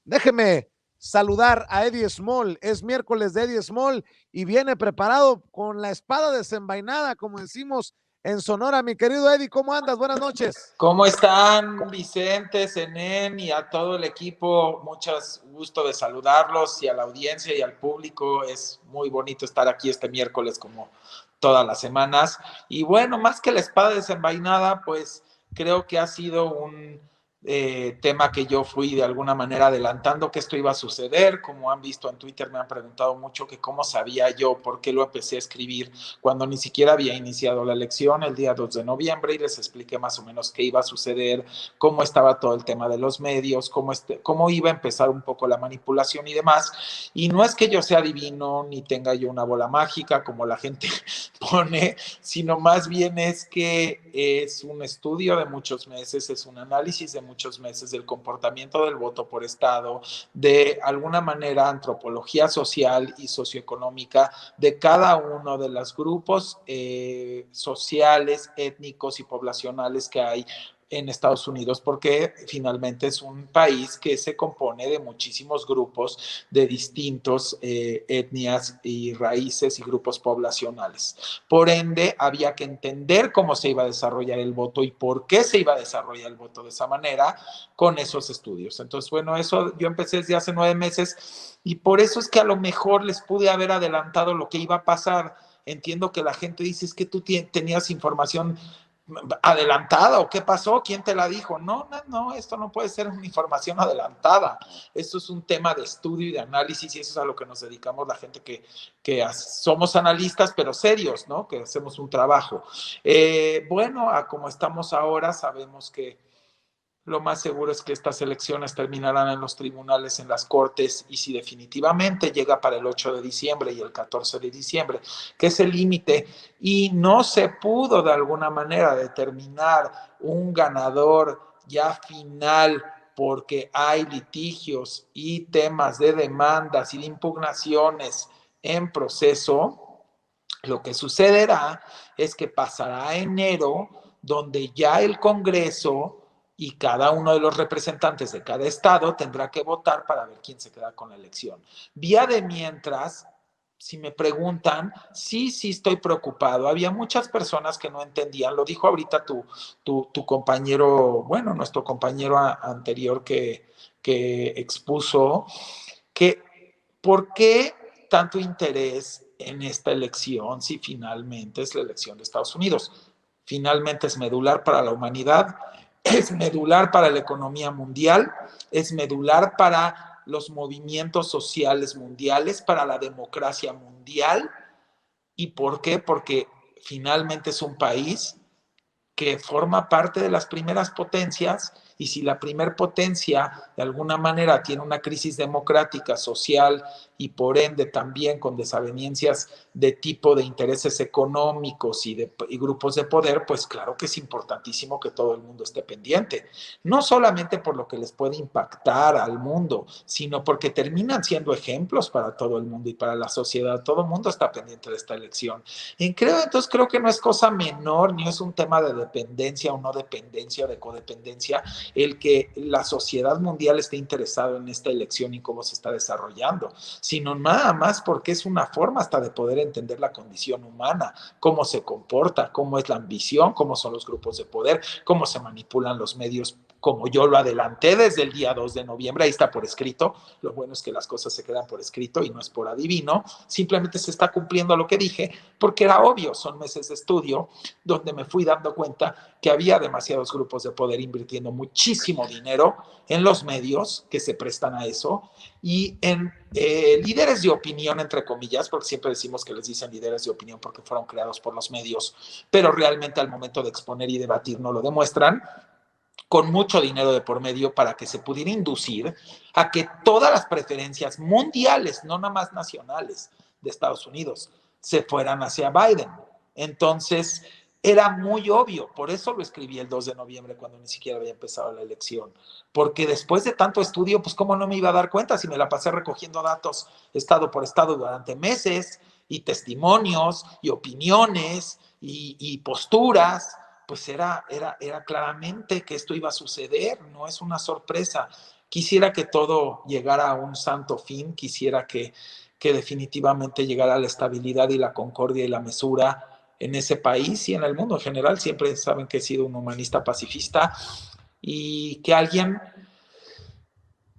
Déjeme saludar a Eddie Small. Es miércoles de Eddie Small y viene preparado con la espada desenvainada, como decimos en Sonora. Mi querido Eddie, ¿cómo andas? Buenas noches. ¿Cómo están, Vicente, Zenén y a todo el equipo? Mucho gusto de saludarlos y a la audiencia y al público. Es muy bonito estar aquí este miércoles como todas las semanas. Y bueno, más que la espada desenvainada, pues creo que ha sido un tema que yo fui de alguna manera adelantando que esto iba a suceder. Como han visto en Twitter, me han preguntado mucho que cómo sabía yo por qué lo empecé a escribir cuando ni siquiera había iniciado la elección el día 2 de noviembre y les expliqué más o menos qué iba a suceder, cómo estaba todo el tema de los medios, cómo iba a empezar un poco la manipulación y demás. Y no es que yo sea divino ni tenga yo una bola mágica como la gente pone, sino más bien es que es un estudio de muchos meses, es un análisis de muchos meses del comportamiento del voto por estado, de alguna manera antropología social y socioeconómica de cada uno de los grupos sociales, étnicos y poblacionales que hay en Estados Unidos, porque finalmente es un país que se compone de muchísimos grupos de distintos etnias y raíces y grupos poblacionales. Por ende, había que entender cómo se iba a desarrollar el voto y por qué se iba a desarrollar el voto de esa manera con esos estudios. Entonces, bueno, eso yo empecé desde hace 9 meses y por eso es que a lo mejor les pude haber adelantado lo que iba a pasar. Entiendo que la gente dice, es que tú tenías información adelantada o qué pasó, quién te la dijo. No, no, no, esto no puede ser una información adelantada. Esto es un tema de estudio y de análisis y eso es a lo que nos dedicamos la gente que somos analistas pero serios, ¿no? Que hacemos un trabajo. Bueno, a como estamos ahora, sabemos que lo más seguro es que estas elecciones terminarán en los tribunales, en las cortes, y si definitivamente llega para el 8 de diciembre y el 14 de diciembre, que es el límite, y no se pudo de alguna manera determinar un ganador ya final porque hay litigios y temas de demandas y de impugnaciones en proceso, lo que sucederá es que pasará a enero, donde ya el Congreso y cada uno de los representantes de cada estado tendrá que votar para ver quién se queda con la elección. Vía de mientras, si me preguntan, sí estoy preocupado. Había muchas personas que no entendían, lo dijo ahorita tu compañero, bueno, nuestro compañero anterior que expuso, que ¿por qué tanto interés en esta elección si finalmente es la elección de Estados Unidos? Finalmente es medular para la humanidad, es medular para la economía mundial, es medular para los movimientos sociales mundiales, para la democracia mundial. ¿Y por qué? Porque finalmente es un país que forma parte de las primeras potencias y si la primer potencia de alguna manera tiene una crisis democrática, social y por ende también con desavenencias de tipo de intereses económicos y grupos de poder, pues claro que es importantísimo que todo el mundo esté pendiente. No solamente por lo que les puede impactar al mundo, sino porque terminan siendo ejemplos para todo el mundo y para la sociedad. Todo el mundo está pendiente de esta elección. Entonces creo que no es cosa menor, ni es un tema de dependencia o no dependencia o de codependencia, el que la sociedad mundial esté interesada en esta elección y cómo se está desarrollando, sino nada más porque es una forma hasta de poder entender la condición humana, cómo se comporta, cómo es la ambición, cómo son los grupos de poder, cómo se manipulan los medios, como yo lo adelanté desde el día 2 de noviembre, ahí está por escrito. Lo bueno es que las cosas se quedan por escrito y no es por adivino, simplemente se está cumpliendo lo que dije, porque era obvio, son meses de estudio donde me fui dando cuenta que había demasiados grupos de poder invirtiendo muchísimo dinero en los medios que se prestan a eso y en líderes de opinión, entre comillas, porque siempre decimos que les dicen líderes de opinión porque fueron creados por los medios, pero realmente al momento de exponer y debatir no lo demuestran, con mucho dinero de por medio para que se pudiera inducir a que todas las preferencias mundiales, no nada más nacionales de Estados Unidos, se fueran hacia Biden. Entonces, era muy obvio, por eso lo escribí el 2 de noviembre cuando ni siquiera había empezado la elección, porque después de tanto estudio, pues cómo no me iba a dar cuenta si me la pasé recogiendo datos estado por estado durante meses y testimonios y opiniones y posturas, pues era claramente que esto iba a suceder, no es una sorpresa. quisiera que todo llegara a un santo fin, quisiera que definitivamente llegara la estabilidad y la concordia y la mesura en ese país y en el mundo en general. Siempre saben que he sido un humanista pacifista, y que alguien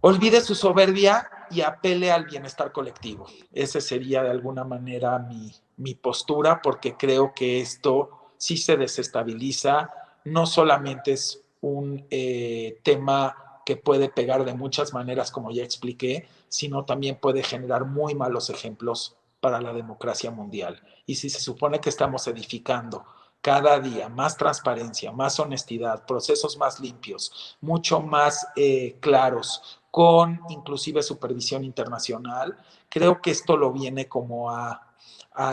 olvide su soberbia y apele al bienestar colectivo. Esa sería de alguna manera mi postura, porque creo que esto sí se desestabiliza. No solamente es un tema que puede pegar de muchas maneras, como ya expliqué, sino también puede generar muy malos ejemplos para la democracia mundial. Y si se supone que estamos edificando cada día más transparencia, más honestidad, procesos más limpios, mucho más claros, con inclusive supervisión internacional, creo que esto lo viene como a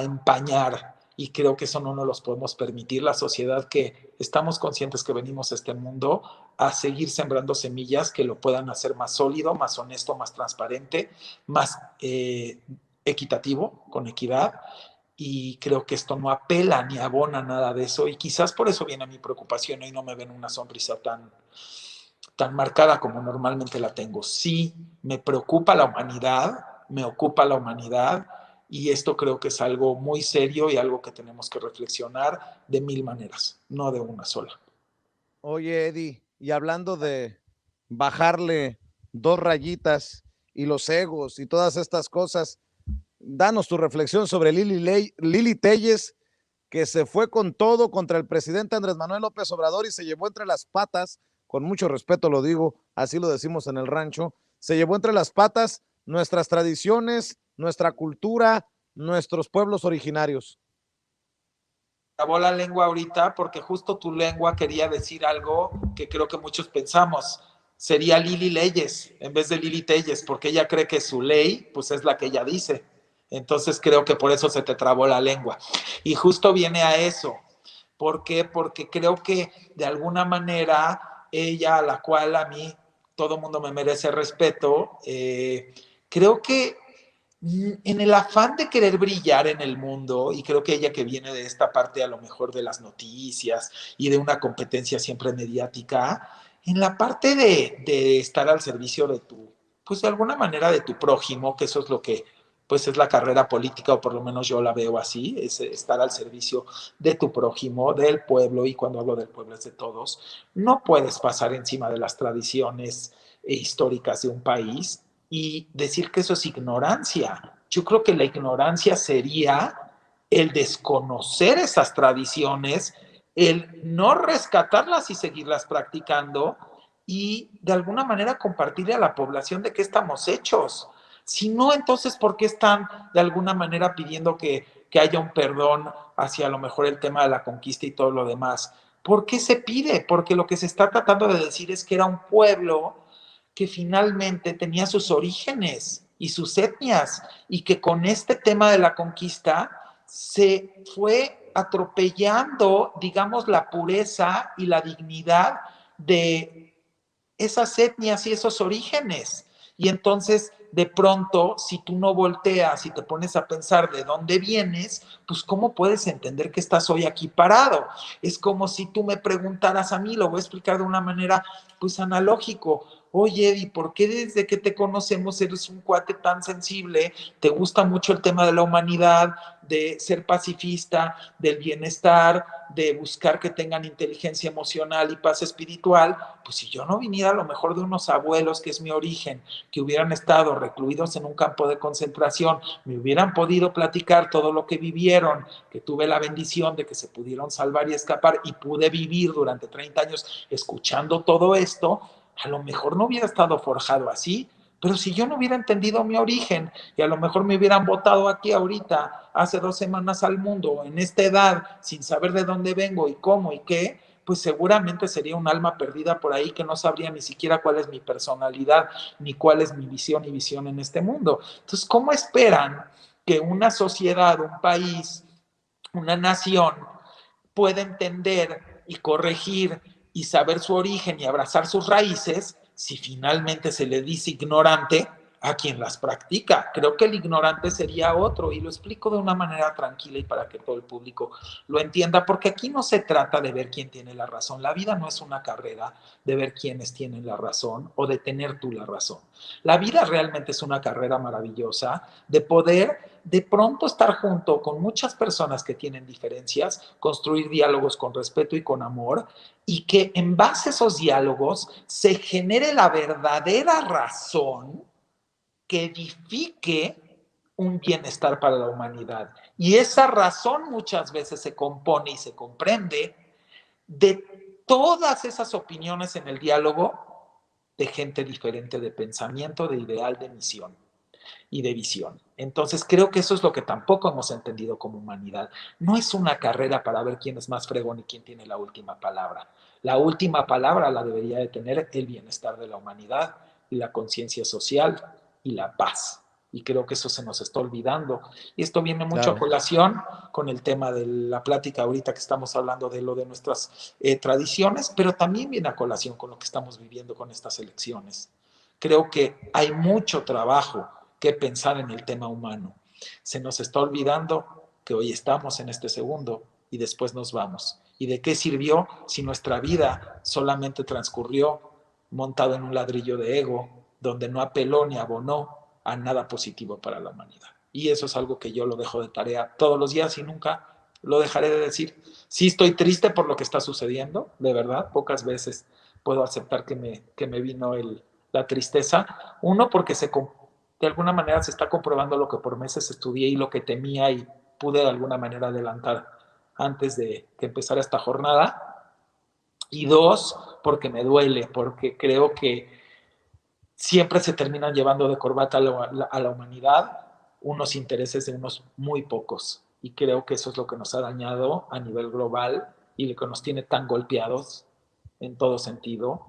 empañar, y creo que eso no nos los podemos permitir. La sociedad que estamos conscientes que venimos a este mundo a seguir sembrando semillas que lo puedan hacer más sólido, más honesto, más transparente, más equitativo, con equidad, y creo que esto no apela ni abona nada de eso, y quizás por eso viene mi preocupación. Hoy no me ven una sonrisa tan marcada como normalmente la tengo. Sí, me preocupa la humanidad, me ocupa la humanidad, y esto creo que es algo muy serio y algo que tenemos que reflexionar de mil maneras, no de una sola. Oye, Eddie, y hablando de bajarle 2 rayitas y los egos y todas estas cosas, danos tu reflexión sobre Lili Telles, que se fue con todo contra el presidente Andrés Manuel López Obrador y se llevó entre las patas, con mucho respeto lo digo, así lo decimos en el rancho, se llevó entre las patas nuestras tradiciones, nuestra cultura, nuestros pueblos originarios. Acabó la lengua ahorita porque justo tu lengua quería decir algo que creo que muchos pensamos. Sería Lili Leyes en vez de Lili Telles, porque ella cree que su ley pues es la que ella dice. Entonces creo que por eso se te trabó la lengua. Y justo viene a eso. ¿Por qué? Porque creo que de alguna manera ella, a la cual a mí todo mundo me merece respeto, creo que en el afán de querer brillar en el mundo, y creo que ella, que viene de esta parte a lo mejor de las noticias y de una competencia siempre mediática, en la parte de estar al servicio de tu, pues de alguna manera de tu prójimo, que eso es lo que pues es la carrera política, o por lo menos yo la veo así, es estar al servicio de tu prójimo, del pueblo, y cuando hablo del pueblo es de todos. No puedes pasar encima de las tradiciones históricas de un país y decir que eso es ignorancia. Yo creo que la ignorancia sería el desconocer esas tradiciones, el no rescatarlas y seguirlas practicando, y de alguna manera compartirle a la población de qué estamos hechos. Si no, entonces, ¿por qué están de alguna manera pidiendo que haya un perdón hacia a lo mejor el tema de la conquista y todo lo demás? ¿Por qué se pide? Porque lo que se está tratando de decir es que era un pueblo que finalmente tenía sus orígenes y sus etnias, y que con este tema de la conquista se fue atropellando, digamos, la pureza y la dignidad de esas etnias y esos orígenes. Y entonces, de pronto, si tú no volteas y te pones a pensar de dónde vienes, pues ¿cómo puedes entender que estás hoy aquí parado? Es como si tú me preguntaras a mí, lo voy a explicar de una manera pues analógico. Oye, Eddie, ¿por qué desde que te conocemos eres un cuate tan sensible? ¿Te gusta mucho el tema de la humanidad, de ser pacifista, del bienestar, de buscar que tengan inteligencia emocional y paz espiritual? Pues si yo no viniera a lo mejor de unos abuelos, que es mi origen, que hubieran estado recluidos en un campo de concentración, me hubieran podido platicar todo lo que vivieron, que tuve la bendición de que se pudieron salvar y escapar, y pude vivir durante 30 años escuchando todo esto, a lo mejor no hubiera estado forjado así. Pero si yo no hubiera entendido mi origen, y a lo mejor me hubieran votado aquí ahorita, hace 2 semanas al mundo, en esta edad, sin saber de dónde vengo y cómo y qué, pues seguramente sería un alma perdida por ahí, que no sabría ni siquiera cuál es mi personalidad, ni cuál es mi visión y visión en este mundo. Entonces, ¿cómo esperan que una sociedad, un país, una nación pueda entender y corregir y saber su origen y abrazar sus raíces si finalmente se le dice ignorante a quien las practica. Creo que el ignorante sería otro, y lo explico de una manera tranquila y para que todo el público lo entienda, porque aquí no se trata de ver quién tiene la razón. La vida no es una carrera de ver quiénes tienen la razón o de tener tú la razón. La vida realmente es una carrera maravillosa de poder de pronto estar junto con muchas personas que tienen diferencias, construir diálogos con respeto y con amor, y que en base a esos diálogos se genere la verdadera razón que edifique un bienestar para la humanidad. Y esa razón muchas veces se compone y se comprende de todas esas opiniones en el diálogo de gente diferente de pensamiento, de ideal, de misión y de visión. Entonces creo que eso es lo que tampoco hemos entendido como humanidad. No es una carrera para ver quién es más fregón y quién tiene la última palabra. La última palabra la debería de tener el bienestar de la humanidad y la conciencia social y la paz. Y creo que eso se nos está olvidando. Y esto viene mucho a colación con el tema de la plática ahorita que estamos hablando de lo de nuestras tradiciones, pero también viene a colación con lo que estamos viviendo con estas elecciones. Creo que hay mucho trabajo que pensar en el tema humano. Se nos está olvidando que hoy estamos en este segundo y después nos vamos. ¿Y de qué sirvió si nuestra vida solamente transcurrió montado en un ladrillo de ego, donde no apeló ni abonó a nada positivo para la humanidad? Y eso es algo que yo lo dejo de tarea todos los días y nunca lo dejaré de decir. Sí estoy triste por lo que está sucediendo, de verdad, pocas veces puedo aceptar que me vino la tristeza. Uno, porque de alguna manera se está comprobando lo que por meses estudié y lo que temía y pude de alguna manera adelantar antes de que empezara esta jornada. Y dos, porque me duele, porque creo que siempre se terminan llevando de corbata a la humanidad unos intereses de unos muy pocos. Y creo que eso es lo que nos ha dañado a nivel global y lo que nos tiene tan golpeados en todo sentido.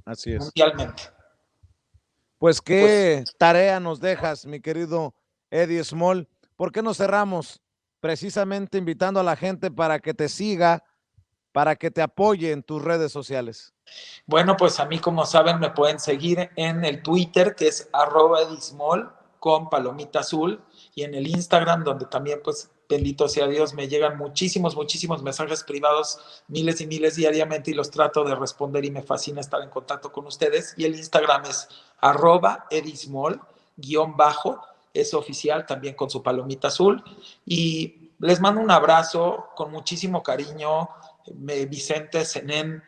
Así es. Mundialmente. Pues qué tarea nos dejas, mi querido Eddie Small. ¿Por qué no cerramos? Precisamente invitando a la gente para que te siga, para que te apoye en tus redes sociales. Bueno, pues a mí, como saben, me pueden seguir en el Twitter, que es @edismol con palomita azul, y en el Instagram, donde también, pues, bendito sea Dios, me llegan muchísimos mensajes privados, miles y miles diariamente, y los trato de responder y me fascina estar en contacto con ustedes. Y el Instagram es @edismol_, es oficial, también con su palomita azul. Y les mando un abrazo con muchísimo cariño, Vicente, Zenén,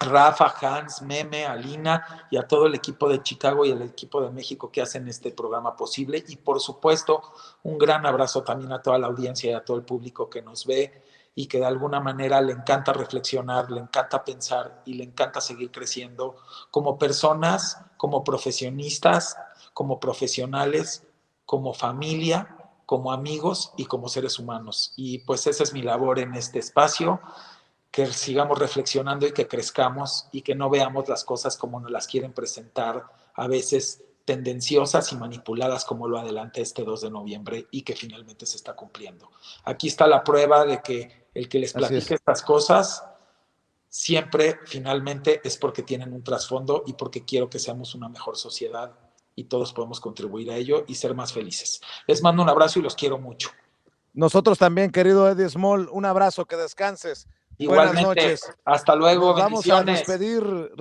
Rafa, Hans, Meme, Alina y a todo el equipo de Chicago y el equipo de México que hacen este programa posible. Y por supuesto, un gran abrazo también a toda la audiencia y a todo el público que nos ve y que de alguna manera le encanta reflexionar, le encanta pensar y le encanta seguir creciendo como personas, como profesionistas, como profesionales, como familia, como amigos y como seres humanos. Y pues esa es mi labor en este espacio, que sigamos reflexionando y que crezcamos y que no veamos las cosas como nos las quieren presentar, a veces tendenciosas y manipuladas, como lo adelanté este 2 de noviembre y que finalmente se está cumpliendo. Aquí está la prueba de que el que les platique estas cosas siempre finalmente es porque tienen un trasfondo y porque quiero que seamos una mejor sociedad y todos podemos contribuir a ello y ser más felices. Les mando un abrazo y los quiero mucho. Nosotros también, querido Eddie Small, un abrazo, que descanses. Igualmente, buenas noches. hasta luego. Nos vamos a despedir.